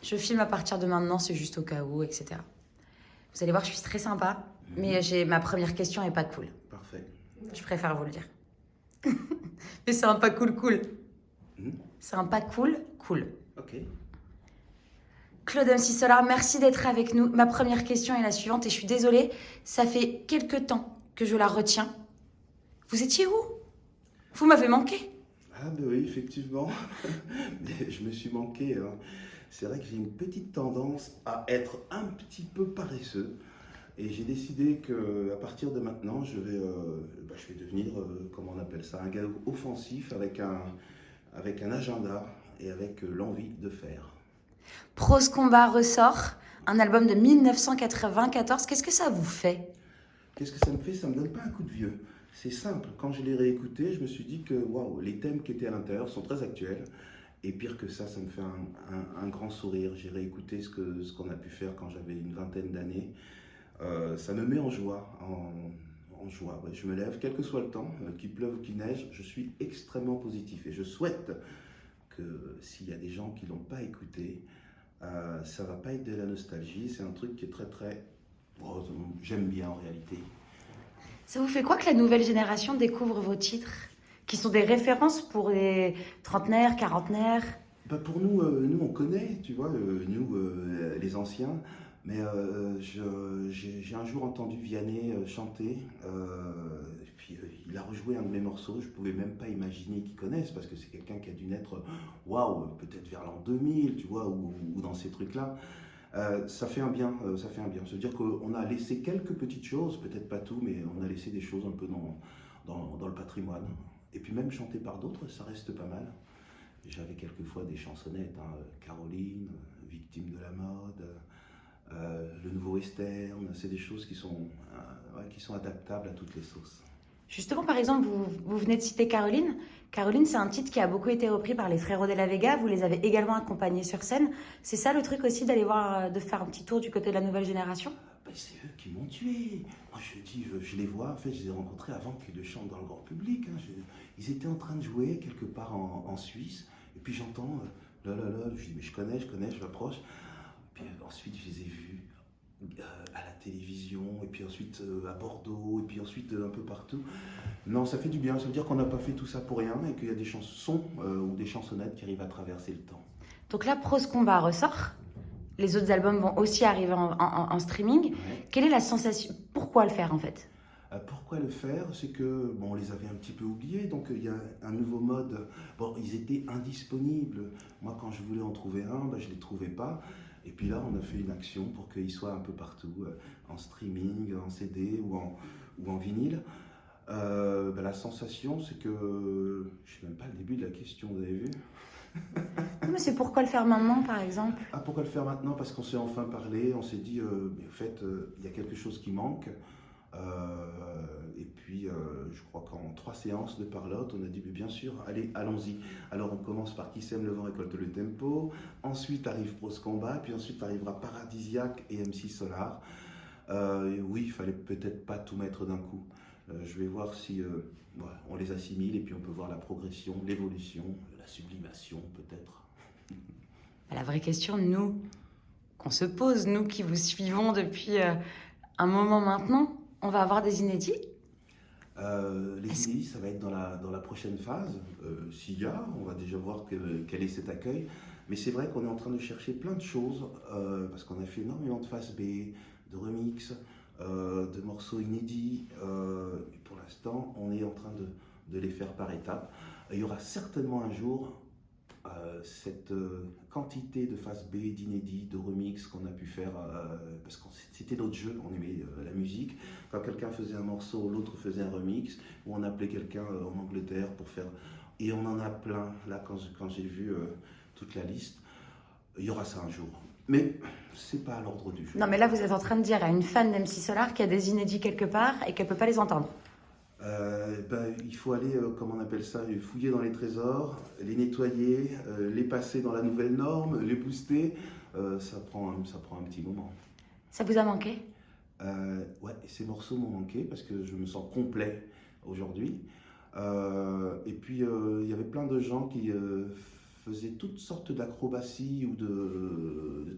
Je filme à partir de maintenant, c'est juste au cas où, etc. Vous allez voir, je suis très sympa, mais ma première question est pas cool. Parfait. Je préfère vous le dire. Mais c'est un pas cool cool. C'est un pas cool cool. Ok. Claude MC Solar, merci d'être avec nous. Ma première question est la suivante et je suis désolée, ça fait quelques temps que je la retiens. Vous étiez où? Vous m'avez manqué. Ah ben oui, effectivement. Je me suis manqué. Hein. C'est vrai que j'ai une petite tendance à être un petit peu paresseux. Et j'ai décidé qu'à partir de maintenant, je vais devenir, comment on appelle ça, un gars offensif avec un agenda et avec l'envie de faire. Prose Combat ressort, un album de 1994. Qu'est-ce que ça vous fait? Qu'est-ce que ça me fait? Ça me donne pas un coup de vieux. C'est simple. Quand je l'ai réécouté, je me suis dit que waouh, les thèmes qui étaient à l'intérieur sont très actuels. Et pire que ça me fait un grand sourire. J'ai réécouté ce qu'on a pu faire quand j'avais une vingtaine d'années. Ça me met en joie, en joie. Ouais, je me lève, quel que soit le temps, qu'il pleuve ou qu'il neige, je suis extrêmement positif. Et je souhaite que s'il y a des gens qui ne l'ont pas écouté, ça ne va pas être de la nostalgie. C'est un truc qui est très très... Oh, j'aime bien en réalité. Ça vous fait quoi que la nouvelle génération découvre vos titres, qui sont des références pour les trentenaires, quarantenaires? Bah pour nous, nous on connaît, tu vois, nous les anciens. Mais j'ai un jour entendu Vianney chanter, et puis il a rejoué un de mes morceaux. Je ne pouvais même pas imaginer qu'il connaisse, parce que c'est quelqu'un qui a dû naître, waouh, peut-être vers l'an 2000, tu vois, ou dans ces trucs-là. Ça fait un bien, ça fait un bien. Se dire qu'on a laissé quelques petites choses, peut-être pas tout, mais on a laissé des choses un peu dans le patrimoine. Et puis même chanter par d'autres, ça reste pas mal. J'avais quelquefois des chansonnettes, hein, Caroline, Victime de la mode. Le nouveau western, c'est des choses qui sont adaptables à toutes les sauces. Justement, par exemple, vous venez de citer Caroline. Caroline, c'est un titre qui a beaucoup été repris par les Frérots de la Vega. Vous les avez également accompagnés sur scène. C'est ça le truc aussi d'aller voir, de faire un petit tour du côté de la nouvelle génération? Ben, c'est eux qui m'ont tué. Moi, je les vois, en fait, je les ai rencontrés avant qu'ils ne chantent dans le grand public. Hein. Ils étaient en train de jouer quelque part en Suisse. Et puis j'entends, là, je dis, mais je connais, je m'approche. Puis ensuite, je les ai vus à la télévision, et puis ensuite à Bordeaux, et puis ensuite un peu partout. Non, ça fait du bien. Ça veut dire qu'on n'a pas fait tout ça pour rien, et qu'il y a des chansons ou des chansonnettes qui arrivent à traverser le temps. Donc là, Prose Combat ressort. Les autres albums vont aussi arriver en streaming. Ouais. Quelle est la sensation? Pourquoi le faire en fait? Pourquoi le faire? C'est que, bon, on les avait un petit peu oubliés, donc il y a un nouveau mode. Bon, ils étaient indisponibles. Moi, quand je voulais en trouver un, je ne les trouvais pas. Et puis là, on a fait une action pour qu'ils soient un peu partout, en streaming, en CD ou en vinyle. La sensation, c'est que... Je ne sais même pas le début de la question, vous avez vu? Non, mais c'est pourquoi le faire maintenant, par exemple? Ah, pourquoi le faire maintenant? Parce qu'on s'est enfin parlé, on s'est dit, mais en fait, il y a quelque chose qui manque. Et puis, je crois qu'en 3 séances de parlotte, on a dit, mais bien sûr, allez, allons-y. Alors, on commence par Qui sème le vent récolte le tempo. Ensuite arrive Prose Combat. Puis ensuite arrivera Paradisiaque et MC Solar. Et oui, il fallait peut-être pas tout mettre d'un coup. Je vais voir si on les assimile et puis on peut voir la progression, l'évolution, la sublimation peut-être. La vraie question, nous, qu'on se pose, nous qui vous suivons depuis un moment maintenant, on va avoir des inédits? Les inédits, ça va être dans la prochaine phase. S'il y a, on va déjà voir quel est cet accueil. Mais c'est vrai qu'on est en train de chercher plein de choses, parce qu'on a fait énormément de phases B, de remix, de morceaux inédits. Et pour l'instant, on est en train de les faire par étapes. Il y aura certainement un jour cette quantité de phases B, d'inédits, de remix qu'on a pu faire, parce que c'était notre jeu, on aimait la musique. Quand quelqu'un faisait un morceau, l'autre faisait un remix, ou on appelait quelqu'un en Angleterre pour faire... Et on en a plein, là, quand j'ai vu toute la liste. Il y aura ça un jour. Mais c'est pas à l'ordre du jour. Non, mais là, vous êtes en train de dire à une fan d'MC Solar qu'il y a des inédits quelque part et qu'elle ne peut pas les entendre. Il faut aller, comment on appelle ça, fouiller dans les trésors, les nettoyer, les passer dans la nouvelle norme, les booster. Ça prend un petit moment. Ça vous a manqué? Ouais, ces morceaux m'ont manqué parce que je me sens complet aujourd'hui. Et puis, il y avait plein de gens qui faisaient toutes sortes d'acrobaties ou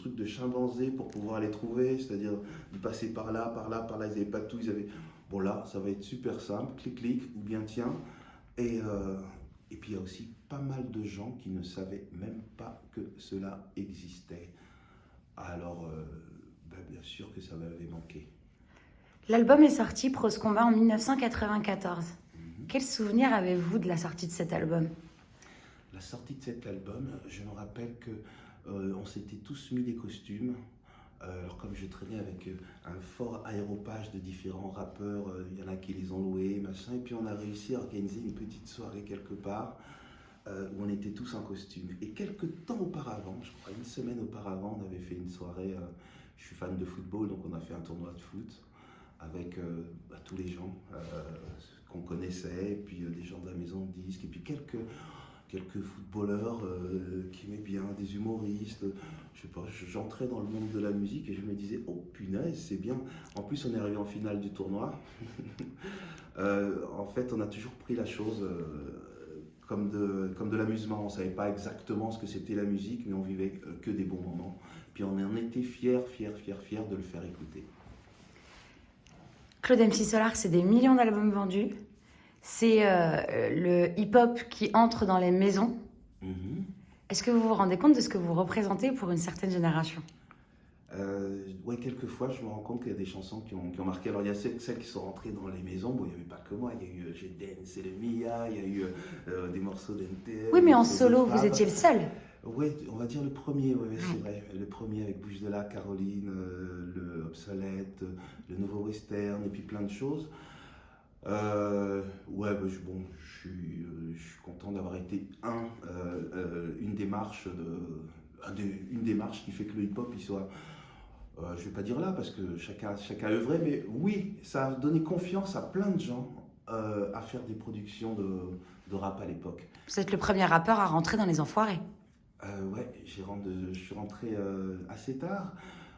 trucs de chimpanzés pour pouvoir les trouver, c'est-à-dire de passer par là, par là, par là, ils n'avaient pas tout, ils avaient... Bon là, ça va être super simple, clic, clic, ou bien tiens. Et puis il y a aussi pas mal de gens qui ne savaient même pas que cela existait. Alors, bien sûr que ça m'avait manqué. L'album est sorti, Prose Combat, en 1994. Mhm. Quel souvenir avez-vous de la sortie de cet album? La sortie de cet album, je me rappelle que on s'était tous mis des costumes. Alors comme je traînais avec un fort aéropage de différents rappeurs, il y en a qui les ont loués, machin, et puis on a réussi à organiser une petite soirée quelque part où on était tous en costume. Et quelques temps auparavant, je crois une semaine auparavant, on avait fait une soirée, je suis fan de football, donc on a fait un tournoi de foot avec tous les gens qu'on connaissait, et puis des gens de la maison de disques, et puis quelques footballeurs qui aimaient bien, des humoristes. Je sais pas, j'entrais dans le monde de la musique et je me disais, oh punaise, c'est bien. En plus, on est arrivé en finale du tournoi. En fait, on a toujours pris la chose comme de l'amusement. On ne savait pas exactement ce que c'était la musique, mais on vivait que des bons moments. Puis on en était fiers de le faire écouter. Claude MC Solar, c'est des millions d'albums vendus. C'est le hip-hop qui entre dans les maisons. Mm-hmm. Est-ce que vous vous rendez compte de ce que vous représentez pour une certaine génération? Ouais, quelquefois, je me rends compte qu'il y a des chansons qui ont marqué. Alors, il y a celles qui sont rentrées dans les maisons. Bon, il n'y avait pas que moi. Il y a eu J'ai Dance et le Mia. Il y a eu des morceaux d'NTM. Oui, mais en solo, vous étiez le seul. Oui, on va dire le premier, ouais, c'est vrai. Le premier avec Bouche de la Caroline, le Obsolète, le Nouveau Western, et puis plein de choses. Ouais, je suis content d'avoir été une démarche une démarche qui fait que le hip-hop il soit, je vais pas dire là parce que chacun a œuvré, mais oui, ça a donné confiance à plein de gens à faire des productions de rap à l'époque. Vous êtes le premier rappeur à rentrer dans Les Enfoirés. Ouais, je suis rentré assez tard.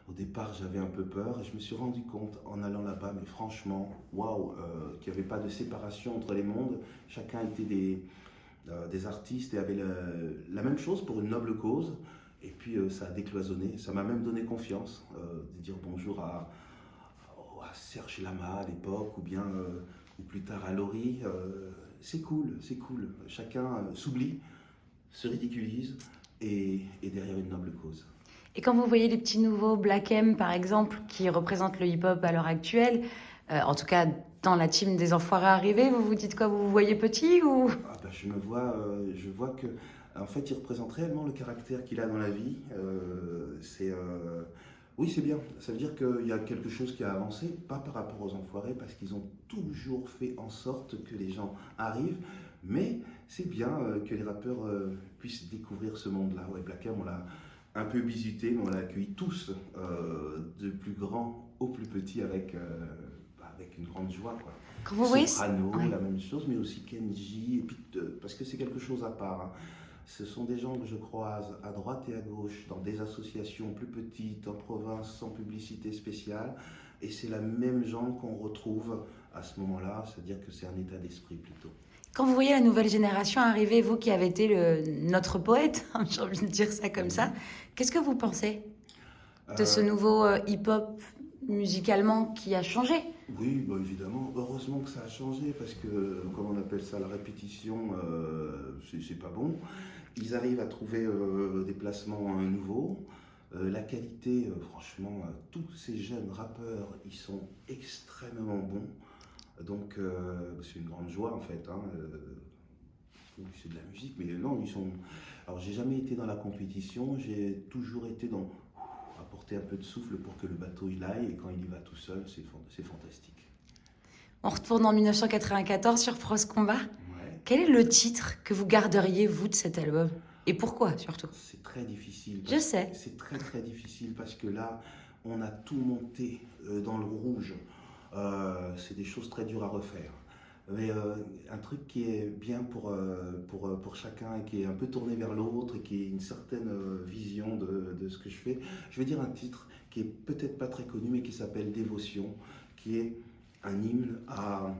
Au départ, j'avais un peu peur et je me suis rendu compte en allant là-bas, mais franchement, waouh, qu'il n'y avait pas de séparation entre les mondes. Chacun était des artistes et avait la même chose pour une noble cause. Et puis ça a décloisonné, ça m'a même donné confiance de dire bonjour à Serge Lama à l'époque, ou plus tard à Laurie. C'est cool, c'est cool. Chacun s'oublie, se ridiculise et derrière une noble cause. Et quand vous voyez les petits nouveaux, Black M par exemple, qui représentent le hip-hop à l'heure actuelle, en tout cas dans la team des Enfoirés arrivés, vous vous dites quoi? Vous vous voyez petit ou... Je vois que en fait, il représente réellement le caractère qu'il a dans la vie. Oui, c'est bien. Ça veut dire qu'il y a quelque chose qui a avancé, pas par rapport aux Enfoirés, parce qu'ils ont toujours fait en sorte que les gens arrivent. Mais c'est bien que les rappeurs puissent découvrir ce monde-là. Ouais, Black M, on l'a un peu bisuté, mais on l'a accueilli tous, du plus grand au plus petit, avec une grande joie, quoi. Quand vous voyez... Soprano, la même chose, mais aussi Kenji, et puis, parce que c'est quelque chose à part. Hein. Ce sont des gens que je croise à droite et à gauche, dans des associations plus petites, en province, sans publicité spéciale, et c'est la même gens qu'on retrouve à ce moment-là, c'est-à-dire que c'est un état d'esprit plutôt. Quand vous voyez la nouvelle génération arriver, vous qui avez été notre poète, j'ai envie de dire ça comme ça, qu'est-ce que vous pensez de ce nouveau hip-hop musicalement qui a changé? Oui, bah évidemment. Heureusement que ça a changé parce que, comme on appelle ça, la répétition, c'est pas bon. Ils arrivent à trouver des placements nouveaux. La qualité, franchement, tous ces jeunes rappeurs, ils sont extrêmement bons. Donc, c'est une grande joie en fait. Hein. C'est de la musique, mais non, ils sont. Alors, j'ai jamais été dans la compétition, j'ai toujours été dans apporter un peu de souffle pour que le bateau il aille, et quand il y va tout seul, c'est fantastique. On retourne en 1994 sur Prose Combat. Ouais. Quel est le titre que vous garderiez, vous, de cet album? Et pourquoi, surtout? C'est très difficile. Je sais. C'est très très difficile parce que là, on a tout monté dans le rouge. C'est des choses très dures à refaire. Mais un truc qui est bien pour chacun et qui est un peu tourné vers l'autre et qui est une certaine vision de ce que je fais, je vais dire un titre qui est peut-être pas très connu mais qui s'appelle Dévotion, qui est un hymne à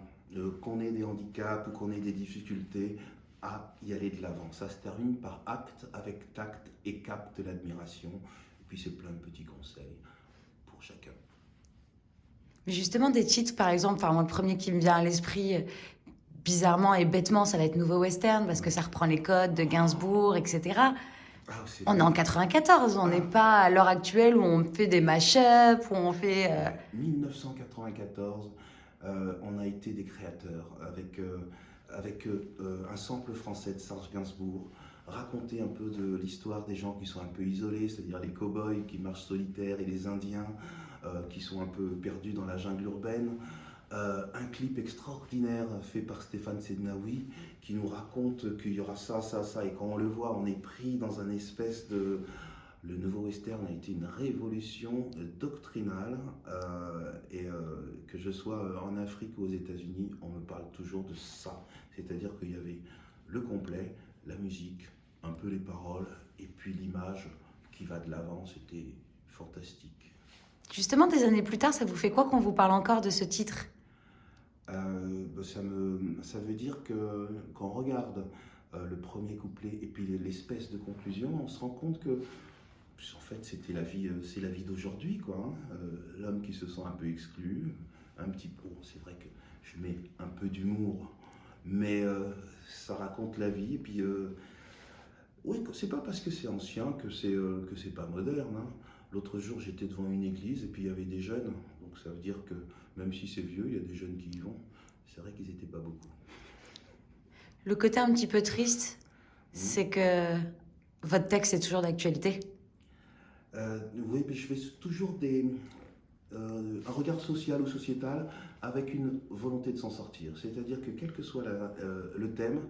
qu'on ait des handicaps ou qu'on ait des difficultés, à y aller de l'avant. Ça se termine par acte avec tact et capte l'admiration. Puis c'est plein de petits conseils pour chacun. Mais justement, des titres, par exemple, enfin, moi, le premier qui me vient à l'esprit, bizarrement et bêtement, ça va être Nouveau Western, parce que ça reprend les codes de Gainsbourg, etc. Ah, c'est On est vrai. en 94, on n'est Ah. pas à l'heure actuelle où on fait des mash-up, où on fait... Ouais, 1994, on a été des créateurs avec un sample français de Serge Gainsbourg, raconter un peu de l'histoire des gens qui sont un peu isolés, c'est-à-dire les cow-boys qui marchent solitaires et les Indiens qui sont un peu perdus dans la jungle urbaine. Un clip extraordinaire fait par Stéphane Sednaoui qui nous raconte qu'il y aura ça, ça, ça, et quand on le voit, on est pris dans un espèce de... Le nouveau western a été une révolution doctrinale que je sois en Afrique ou aux États-Unis, on me parle toujours de ça. C'est-à-dire qu'il y avait le complet, la musique, un peu les paroles et puis l'image qui va de l'avant, c'était fantastique. Justement, des années plus tard, ça vous fait quoi qu'on vous parle encore de ce titre? Ça veut dire que quand on regarde le premier couplet et puis l'espèce de conclusion, on se rend compte que en fait, c'était la vie, c'est la vie d'aujourd'hui, quoi. Hein. L'homme qui se sent un peu exclu, un petit peu. Bon, c'est vrai que je mets un peu d'humour, mais ça raconte la vie. Et puis, oui, c'est pas parce que c'est ancien que c'est pas moderne. Hein. L'autre jour, j'étais devant une église et puis il y avait des jeunes. Donc ça veut dire que même si c'est vieux, il y a des jeunes qui y vont. C'est vrai qu'ils n'étaient pas beaucoup. Le côté un petit peu triste, c'est que votre texte est toujours d'actualité. Oui, mais je fais toujours un regard social ou sociétal avec une volonté de s'en sortir. C'est-à-dire que quel que soit le thème,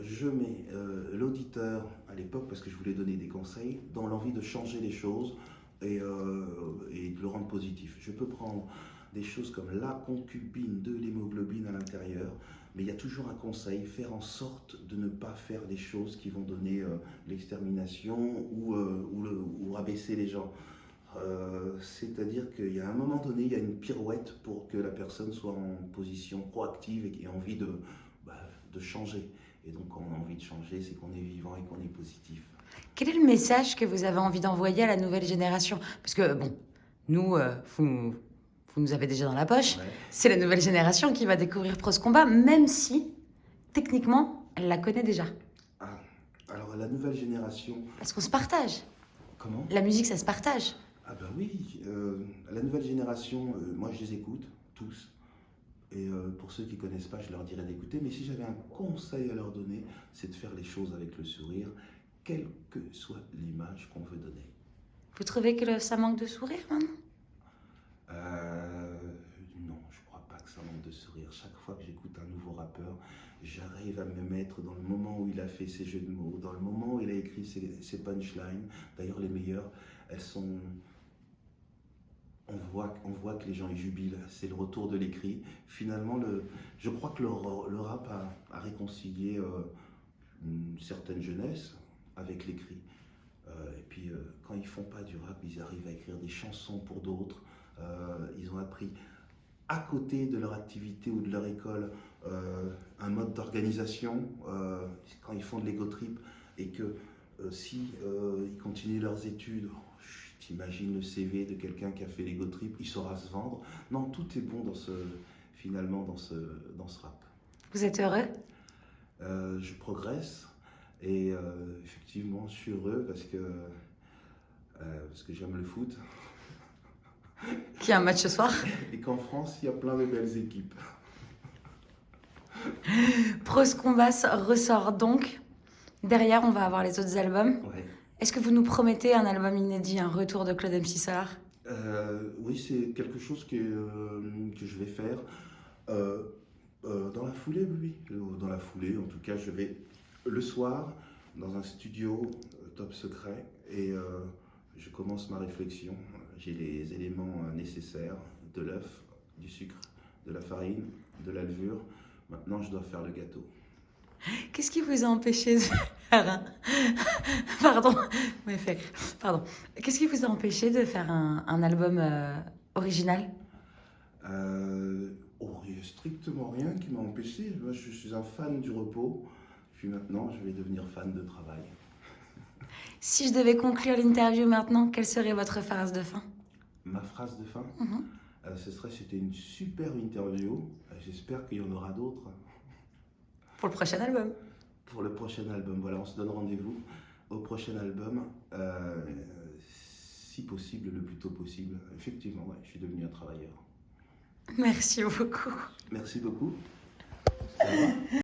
je mets l'auditeur, à l'époque, parce que je voulais donner des conseils, dans l'envie de changer les choses et de le rendre positif. Je peux prendre des choses comme la concubine de l'hémoglobine à l'intérieur, mais il y a toujours un conseil, faire en sorte de ne pas faire des choses qui vont donner l'extermination ou rabaisser les gens. C'est-à-dire qu'il y a un moment donné, il y a une pirouette pour que la personne soit en position proactive et ait envie de changer. Et donc quand on a envie de changer, c'est qu'on est vivant et qu'on est positif. Quel est le message que vous avez envie d'envoyer à la nouvelle génération? Parce que, bon, nous, vous nous avez déjà dans la poche. Ouais. C'est la nouvelle génération qui va découvrir Pros Combat, même si, techniquement, elle la connaît déjà. Ah, alors la nouvelle génération, Parce qu'on se partage. comment? La musique, ça se partage. Ah ben oui, la nouvelle génération, moi je les écoute, tous. Et pour ceux qui ne connaissent pas, je leur dirais d'écouter. Mais si j'avais un conseil à leur donner, c'est de faire les choses avec le sourire, quelle que soit l'image qu'on veut donner. Vous trouvez que ça manque de sourire maintenant? Non, je crois pas que ça manque de sourire. Chaque fois que j'écoute un nouveau rappeur, j'arrive à me mettre dans le moment où il a fait ses jeux de mots, dans le moment où il a écrit ses punchlines. D'ailleurs, les meilleures, elles sont... On voit que les gens y jubilent, c'est le retour de l'écrit. Finalement, je crois que le rap a réconcilié une certaine jeunesse avec l'écrit. Et puis, quand ils font pas du rap, ils arrivent à écrire des chansons pour d'autres. Ils ont appris à côté de leur activité ou de leur école un mode d'organisation. Quand ils font de l'ego trip et que si ils continuent leurs études, t'imagines le CV de quelqu'un qui a fait l'ego trip, il saura se vendre. Non, tout est bon finalement dans ce rap. Vous êtes heureux? Je progresse et effectivement je suis heureux parce que j'aime le foot Qui a un match ce soir? et qu'en France il y a plein de belles équipes. Pros Combat ressort donc. Derrière, on va avoir les autres albums. Ouais. Est-ce que vous nous promettez un album inédit, un retour de Claude MC Solar? Oui, c'est quelque chose que je vais faire. Dans la foulée, oui. Dans la foulée, en tout cas, je vais le soir dans un studio top secret et je commence ma réflexion. J'ai les éléments nécessaires, de l'œuf, du sucre, de la farine, de la levure. Maintenant, je dois faire le gâteau. Qu'est-ce qui vous a empêché de faire un... Pardon, vous m'avez fait rire. Pardon. Qu'est-ce qui vous a empêché de faire un album original? Il n'y a strictement rien qui m'a empêché. Moi, je suis un fan du repos. Puis maintenant, je vais devenir fan de travail. Si je devais conclure l'interview maintenant, quelle serait votre phrase de fin? Ma phrase de fin, Mhm. c'était une super interview. J'espère qu'il y en aura d'autres Pour le prochain album. pour le prochain album. Voilà, on se donne rendez-vous au prochain album, si possible, le plus tôt possible. Effectivement, ouais, je suis devenu un travailleur. Merci beaucoup. Merci beaucoup.